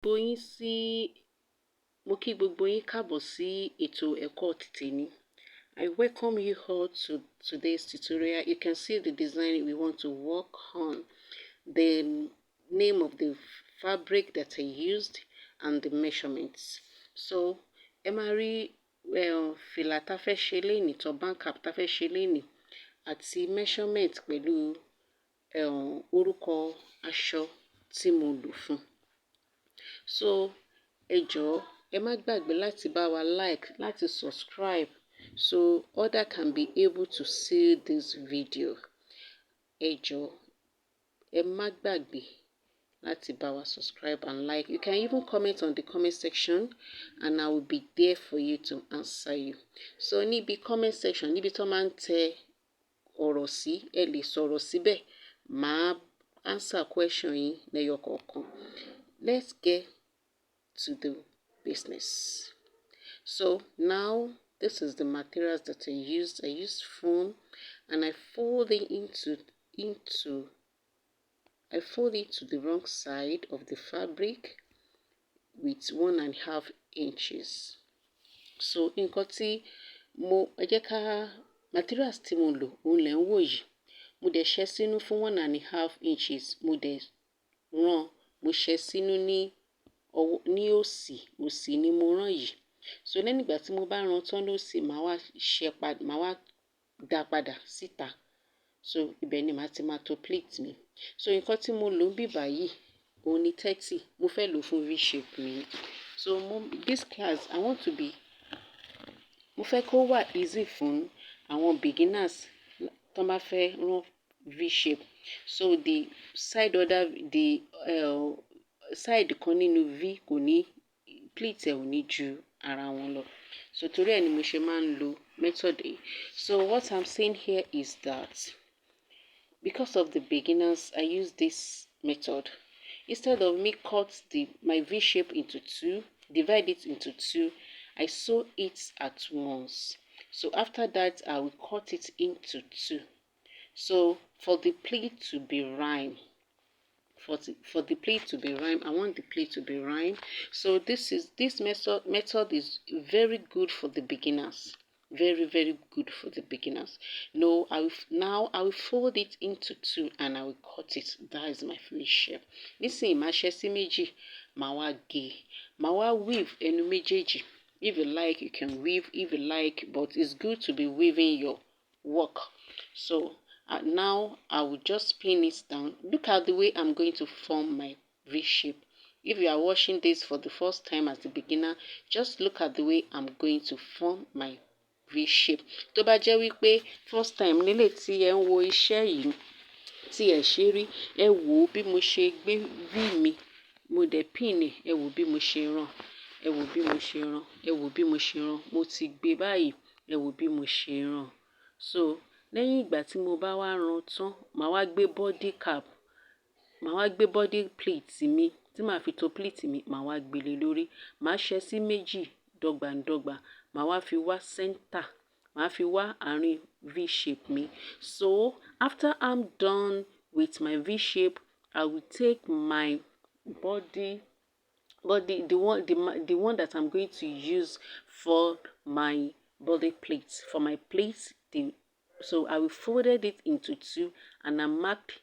Gbogbo yín sí mo kí gbogbo yín káàbọ̀ sí ètò ẹ̀kọ́ títèmi. I welcome you all to today's tutorial. You can see the design we want to work on, the name of the fabric that I used, and the measurements. So, ẹ máa rí fìlà tá fẹ́ ṣe lénìí, turban cap tá fẹ́ ṣe lénìí, àti measurement pẹ̀lú orúkọ aṣọ tí mo lò fún. So, ẹ jọ̀ọ́ ẹ má gbàgbé láti bá wa like, láti subscribe, so others can be able to see this video. Ẹ jọ̀ọ́ ẹ má gbàgbé láti bá wa subscribe and like. You can even comment on the comment section and I will be there for you to answer you. So níbi comment section, níbi tó máa ń tẹ ọ̀rọ̀ sí, ẹ lè sọ̀rọ̀ síbẹ̀. Màá answer question yín lẹ́yọ kọ̀ọ̀kan. Let's get to the business. So now this is the materials that I used. I used foam and I fold it to the wrong side of the fabric with 1.5 inches. So nǹkan tí ẹ jẹ́ ká materials tí mo lò òun lẹ̀ ń wò yìí. Mo dẹ̀ ṣẹ́ sínú fún 1.5 inches. Mo dẹ̀ rán, mo ṣẹ́ sínú ní òsì ni mo rán yìí. So lẹ́yìn ìgbà tí mo bá rán tán lósì, màá wá dá padà síta. So ibẹ̀ ni màá ti máa to pleat mi. So nǹkan tí mo lò ń bíbà yìí òun ni 30. Mo fẹ́ lò fún V shape mi. So this class mo fẹ́ kó wà easy fún àwọn beginners tó bá fẹ́ rán V shape. So the side kan nínú V kò ní pleat ẹ̀ ò ní ju ara wọn lọ. So torí ẹ̀ ni mo ṣe máa ń lo method yìí. So what I'm saying here is that because of the beginners, I use this method. Instead of me cut my V shape into two, divide it into two, I sew it at once. So after that, I will cut it into two. So for the pleat to be rhyme, for the pleat to be rhyme, I want the pleat to be rhyme. So this method is very good for the beginners. Very, very good for the beginners. Now I will fold it into two and I will cut it. That is my free shape. Nísìnyí màá ṣẹ́ sí méjì, màá wá gé, màá wá weave ẹnu méjèèjì. If you like, you can weave. If you like, but it's good to be weaving your work. So now I will just pin it down. Look at the way I'm going to form my V shape. If you are watching this for the first time as a beginner, just look at the way I'm going to form my V shape. Tó bá jẹ́ wípé first time nílé tí ẹ ń wo iṣẹ́ yìí tí ẹ ṣe rí, ẹ wò bí mo ṣe gbé V mi, mo dẹ̀ pin ẹ̀, ẹ wò bí mo ṣe rán, ẹ wò bí mo ṣe rán, ẹ wò bí mo ṣe rán. Mo ti gbé báyìí, ẹ wò bí mo ṣe rán. So lẹ́yìn ìgbà tí mo bá wá rán tán, màá wá gbé body cap, màá wá gbé body pleat mi tí màá fi to pleat mi, màá wá gbélé lórí. Màá ṣẹ́ sí méjì dọ́gbandọ́gba, màá wá fi wá center, màá fi wá àárín V shape mi. So after I'm done with my V shape, I will take my body, the one that I'm going to use for my body plate. For my plate, so I will folded it into two and I marked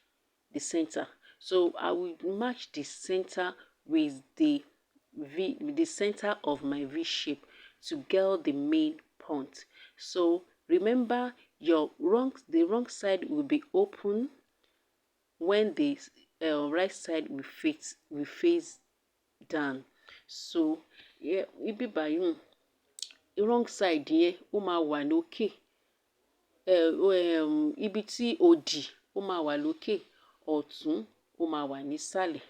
the center. So I will match the center with the center of my V shape to get the main point. So remember, the wrong side will be open when the right side will face down. So ibi báyìí, wrong side yẹn ó máa wà lókè. Ibi tí òdì ó máa wà lókè, ọ̀tún ó máa wà nísàlẹ̀.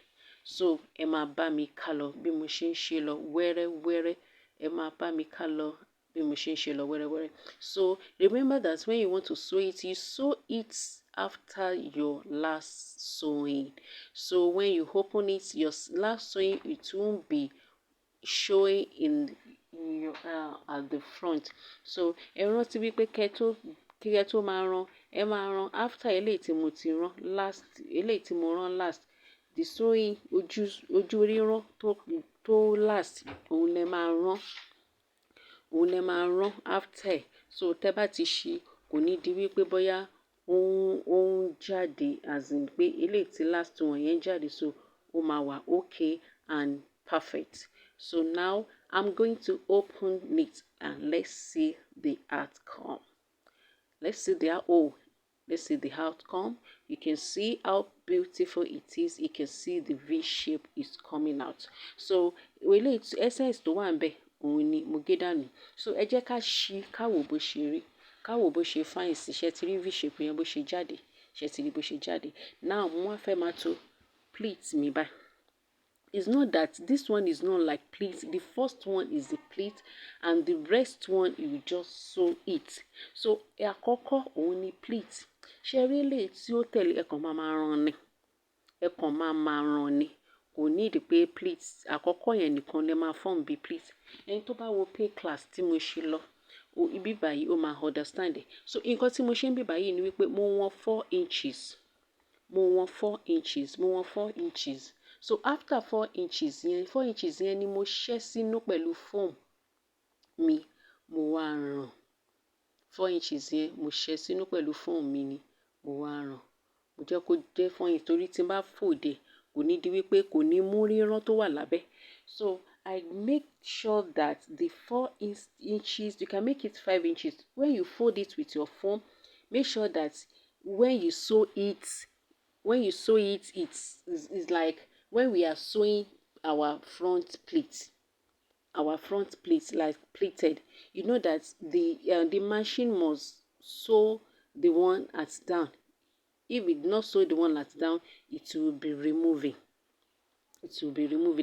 So ẹ máa bá mi ká lọ bí mo ṣe ń ṣe lọ wẹ́rẹ́wẹ́rẹ́. Ẹ máa bá mi ká lọ bí mo ṣe ń ṣe lọ wẹ́rẹ́wẹ́rẹ́. So remember that when you want to sew it, you sew it after your last sewing. So when you open it, your last sewing, it won't be showing in your at the front. So ẹ rántí wípé kí ẹ tó máa rán, ẹ máa rán after eléyìí tí mo ti rán last, eléyìí tí mo rán last, the sewing ojú rírán tó last òun lẹ máa rán after. So tẹ́ bá ti ṣí kò ní di wípé bóyá ó ń jáde as in pé eléyìí tí last one yẹn jáde, so ó máa wà okay and perfect. So now I'm going to open it and let's see the outcome. Let's see the outcome. You can see how beautiful it is. You can see the V shape is coming out. So eléyìí essence tó wà ńbẹ̀ òun ni mo gé dànù. So ẹ jẹ́ ká ṣí ká wò bó ṣe rí, ká wò bó ṣe fine sí. Ṣé ti rí V shape yẹn bó ṣe jáde? Ṣé ti rí bó ṣe jáde? Now mo wá fẹ́ máa to pleats mi báyìí. It's not that this one is not like pleats. The first one is the pleat and the rest one you just sew it. So àkọ́kọ́ òun ni pleat. Ṣé rí eléyìí tí ó tẹ̀lé ẹ kàn máa rán ni. Ẹ kàn máa rán ni. Kò need pé pleat àkọ́kọ́ yẹn nìkan lẹ máa form bí pleat. Ẹni tó bá wo pay class tí mo ṣe lọ, ibi báyìí ó máa understand it. So nǹkan tí mo ṣe ń bí báyìí ni wípé mo wọ̀n 4 inches. Mo wọ̀n 4 inches. So after 4 inches yẹn ni mo ṣẹ́ sínú pẹ̀lú foam mi. Mo wá rán. 4 inches yẹn mo ṣẹ́ sínú pẹ̀lú foam mi ni. Mo wá rán. Mo jẹ́ kó jẹ́ 4 inches torí tí n bá fold kò ní di wípé kò ní mú rírán tó wà lábẹ́. So I make sure that the 4 inches, you can make it 5 inches. When you fold it with your foam, make sure that when you sew it, it's like when we are sewing our front pleat like pleated, you know that the machine must sew the one at down. If it not sew the one at down, it will be removing.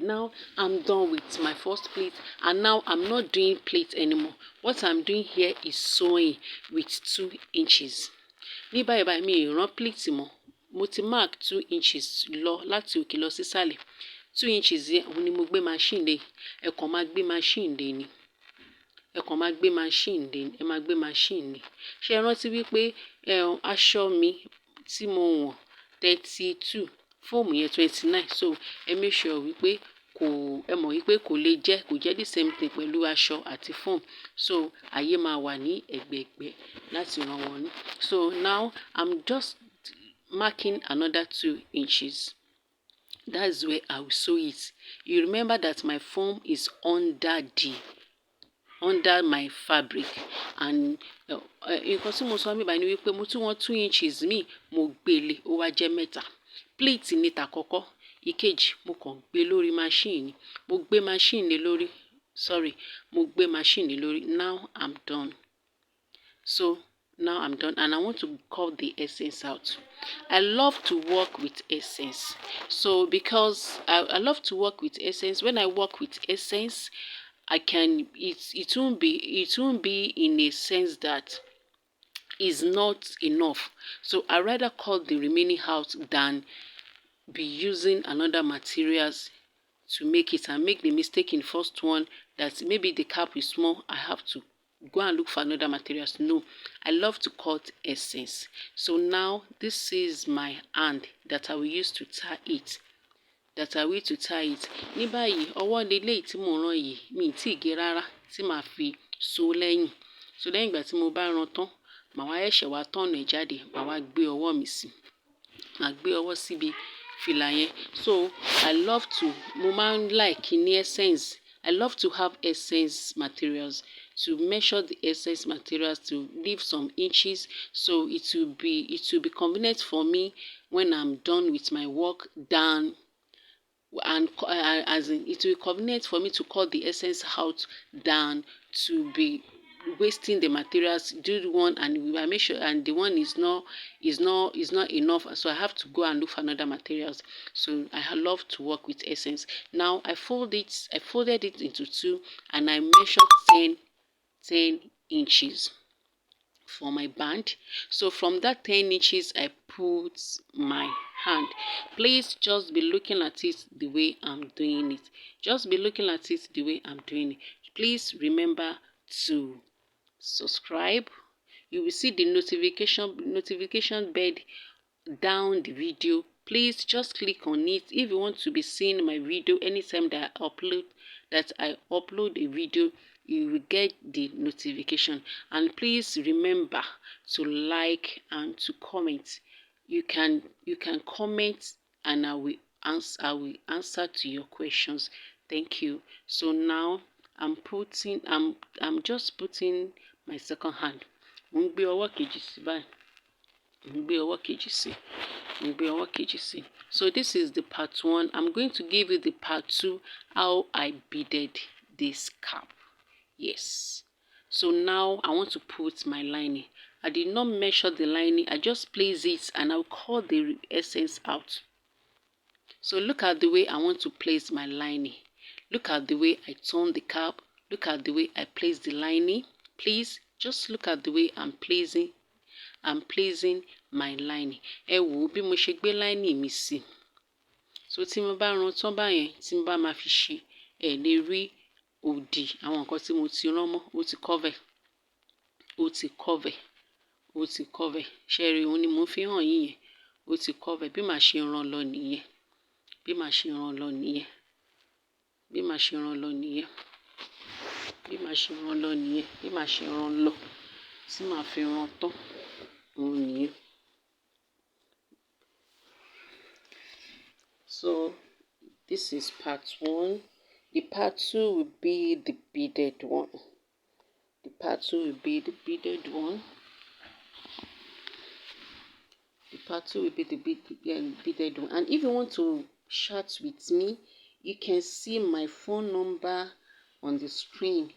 Now I'm done with my first pleat, and now I'm not doing pleat anymore. What I'm doing here is sewing with 2 inches. Ní báyìí mi ì rán pleat mọ́. Mo ti mark 2 inches lọ láti òkè lọ sísàlẹ̀. 2 inches yẹn òun ni mo gbé machine lé. Ẹ kàn máa gbé machine lé ni. Ẹ máa gbé machine ni. Ṣé ẹ rántí wípé aṣọ mi tí mo wọ̀n 32, foam yẹn 29. So ẹ make sure wípé ẹ mọ̀ wípé kò jẹ́ the same thing pẹ̀lú aṣọ àti foam. So àyè máa wà ní ẹ̀gbẹ̀ẹ̀gbẹ́ láti rán wọn ní. So now I'm just marking another 2 inches. That's where I will sew it. You remember that my foam is under my fabric, and nǹkan tí mo sọ mi báyìí ni wípé mo tún wọ́n 2 inches mi mo gbélé ó wá jẹ́ mẹ́ta. Pleat ní tàkọ́kọ́, ìkejì mo kàn gbé lórí machine. Mo gbé machine lé lórí. Now I'm done. So now I'm done, and I want to cut the essence out. I love to work with essence. So because I love to work with essence, when I work with essence, it won't be in a sense that is not enough. So I rather cut the remaining out than be using another materials to make it and make the mistake in first one that maybe the cap is small, I have to go and look for another materials. No, I love to cut essence. So now this is my hand that I will use to tie it. Ní báyìí ọwọ́ leléyìí tí mo rán yìí mi tí gé rárá tí màá fi so lẹ́yìn. So lẹ́yìn ìgbà tí mo bá rán tán, màá wá ẹ̀ṣẹ̀ wá tọ́nà ẹ̀ jáde, màá wá gbé ọwọ́ mi sí. Màá gbé ọwọ́ síbi fìlà yẹn. So mo máa ń like ní essence. I love to have essence materials, to measure the essence materials, to leave some inches, so it will be convenient for me when I'm done with my work as in it will be convenient for me to cut the essence out than to be wasting the materials, do one and I make sure and the one is not enough, so I have to go and look for another materials. So I love to work with essence. Now I folded it into 2 and I measured 10 inches for my band. So from that 10 inches I put my hand. Please just be looking at it the way I'm doing it. Please remember to subscribe. You will see the notification bell down the video Please just click on it if you want to be seeing my video anytime that I upload a video. You will get the notification. And please remember to like and to comment. You can comment and I will answer to your questions. Thank you. So now I'm just putting my second hand. Mo ń gbé ọwọ́ kejì sí báyìí. Mo ń gbé ọwọ́ kejì sí. Mo ń gbé ọwọ́ kejì sí. So this is the part 1. I'm going to give you the part 2, how I beaded this cap. Yes. So now I want to put my lining. I did not measure the lining. I just place it and I'll cut the essence out. So look at the way I want to place my lining. Look at the way I turn the cap. Look at the way I place the lining. Please just look at the way I'm placing my lining. Ẹ wò bí mo ṣe gbé lining mi sí. So tí mo bá rán tán báyẹn, tí mo bá máa fi ṣe, ẹ lè rí òdì àwọn nǹkan tí mo ti rán mọ́, ó ti cover. Ó ti cover. Ó ti cover. Ṣé rí òun ni mo fi hàn yín yẹn. Ó ti cover. Bí màá ṣe rán lọ nìyẹn. Bí màá ṣe rán lọ nìyẹn. Bí màá ṣe rán lọ nìyẹn. Bí màá ṣe rán lọ nìyẹn. Bí màá ṣe rán lọ. Tí màá fi rán tán. Òun nìyẹn. So this is part 1. The part 2 will be the beaded one. The part 2 will be the beaded one. The part 2 will be the beaded one. And if you want to chat with me, you can see my phone number on the screen.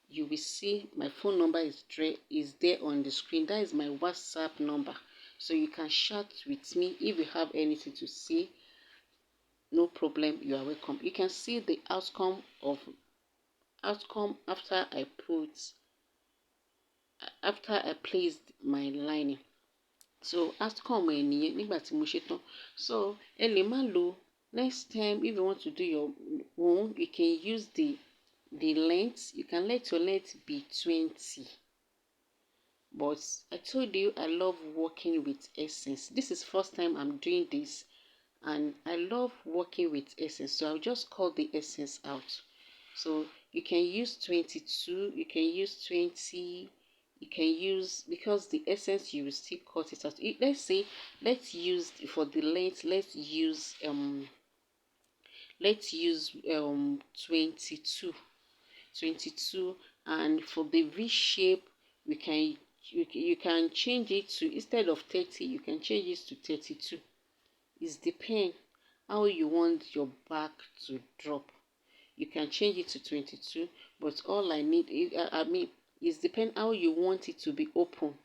You will see my phone number is there on the screen. That is my WhatsApp number. So you can chat with me if you have anything to say. No problem, you are welcome. You can see the outcome after I placed my lining. So outcome ẹ nìyẹn nígbà tí mo ṣe tán. So ẹ lè má lo next time if you want to do your own, you can use the length. You can let your length be 20. But I told you I love working with essence. This is first time I'm doing this. And I love working with essence, so I'll just cut the essence out. So you can use 22, you can use 20, you can use, because the essence you will still cut it out. Let's use for the length, let's use 22, and for the V shape you can change it to, instead of 30 you can change it to 32. It depends how you want your back to drop. You can change it to 22, but all I need is, it depends how you want it to be open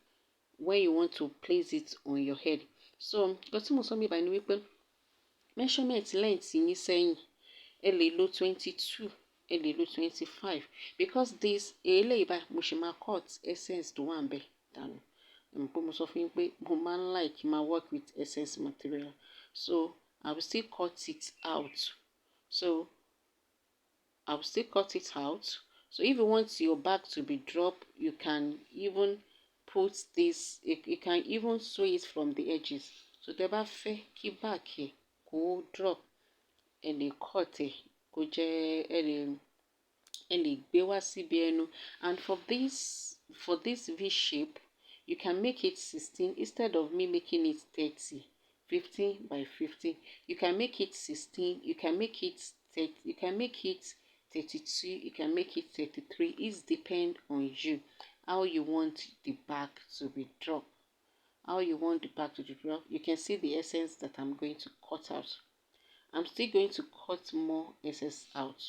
when you want to place it on your head. So, got mo sọ mi bá ní wípé measurement length yín sẹ́yìn, ẹ lè lo 22, ẹ lè lo 25, because this eléyìí bá mo ṣe máa cut essence tó wà ńbẹ̀ dànù. Mo sọ fún yín pé mo máa ń like máa work with essence material. So I will still cut it out. So if you want your back to be dropped, you can even put this, you can even sew it from the edges. So tẹ́ bá fẹ́ kí back ẹ kó drop, ẹ lè cut ẹ kó jẹ́ ẹ lè gbé wá síbi ẹnu. And for this V shape, you can make it 16 instead of me making it 30. 15 by 15. You can make it 16, you can make it 30, you can make it 32, you can make it 33. It depends on you, how you want the back to be dropped. How you want the back to be dropped. You can see the essence that I'm going to cut out. I'm still going to cut more essence out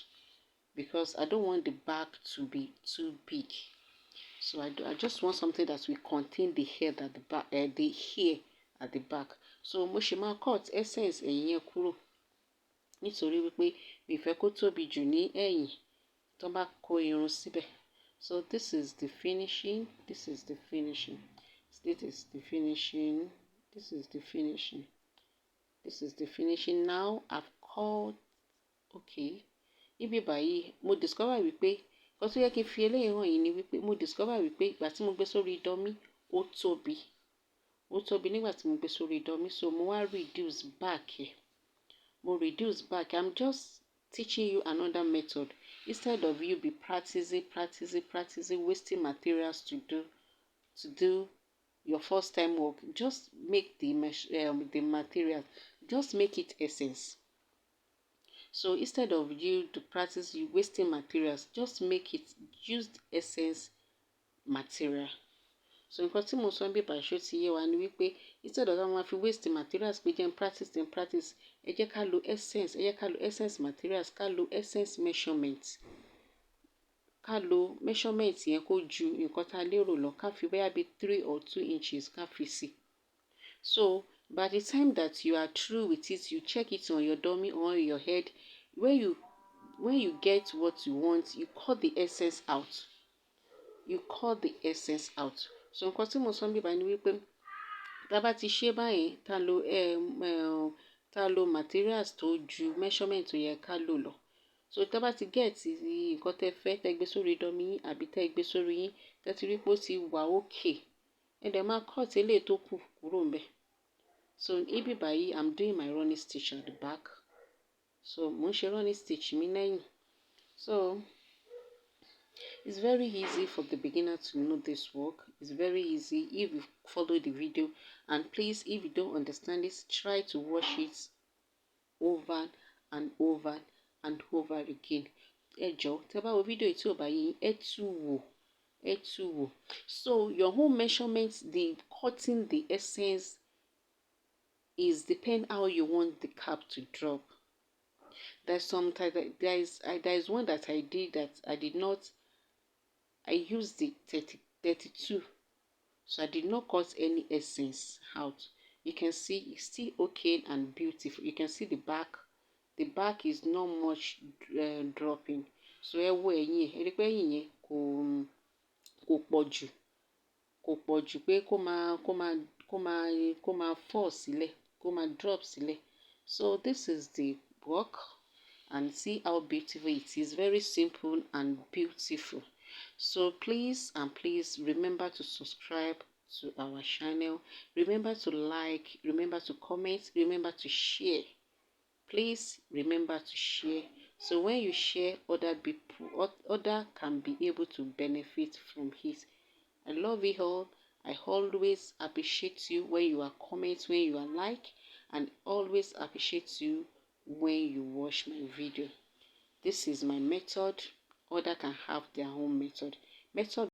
because I don't want the back to be too big. So I just want something that will contain the hair at the back, the hair at the back. So mo ṣe máa cut essence ẹ̀yìn yẹn kúrò nítorí wípé mi fẹ́ kó tóbi jù ní ẹ̀yìn tó bá kó irun síbẹ̀. So this is the finishing. This is the finishing. This is the finishing. This is the finishing. This is the finishing. Now I've cut. Okay. Ibi báyìí mo discover wípé kó tó yẹ kí n fi eléyìí hàn yín ni wípé mo discover wípé ìgbà tí mo gbé sórí dummy ó tóbi. ó tóbi nígbà tí mo gbé sórí dummy, so mo wá reduce back ẹ̀. Mo reduce back. I'm just teaching you another method instead of you be practicing, wasting materials to do your first time work. Just make the material, just make it essence. So instead of you to practice you wasting materials, just make it used essence material. So nǹkan tí mo sọ bí bàṣọ ti yé wa ni wípé instead of máa fi waste materials pé jẹ́ practice, ẹ jẹ́ ká lo essence materials, ká lo essence measurement. Ká lo measurement yẹn kó ju nǹkan tá lérò lọ, ká fi bóyá bí 3 or 2 inches ká fi sí. So by the time that you are through with it, you check it on your dummy or on your head. When you get what you want, you cut the essence out. So nǹkan tí mo sọ bí báyìí ni wípé tá bá ti ṣe báyìí, tá lo materials tó ju measurement tó yẹ ká lò lọ. So tá bá ti get nǹkan tẹ́ fẹ́, tẹ́ gbé sórí dummy yín àbí tẹ́ gbé sórí yín, tẹ́ ti rí pé ó ti wà okay, ẹ dẹ̀ máa cut eléyìí tó kù kúrò ńbẹ̀. So ibi báyìí I'm doing my running stitch at the back. So mo ń ṣe running stitch mi lẹ́yìn. So it's very easy for the beginner to know this work. It's very easy if you follow the video. And please, if you don't understand this, try to watch it over and over and over again. Ẹ jọ̀ọ́, tẹ́ bá wo video tí ò bá yé yín, ẹ tú wò. So your own measurements, the cutting the essence is depend how you want the cap to drop. There is one that I did that I used the 32, so I did not cut any essence out. You can see it's still okay and beautiful. You can see the back is not much dropping. So ẹ wo ẹ̀yìn ẹ rí pé ẹ̀yìn yẹn kò pọ̀ jù pé kó máa fall sílẹ̀, kó máa drop sílẹ̀. So this is the work, and see how beautiful it is. Very simple and beautiful. So please remember to subscribe to our channel. Remember to like, remember to comment, remember to share. Please remember to share. So when you share, other can be able to benefit from it. I love you all. I always appreciate you when you are comment, when you are like, and always appreciate you when you watch my video. This is my method. Other can have their own method.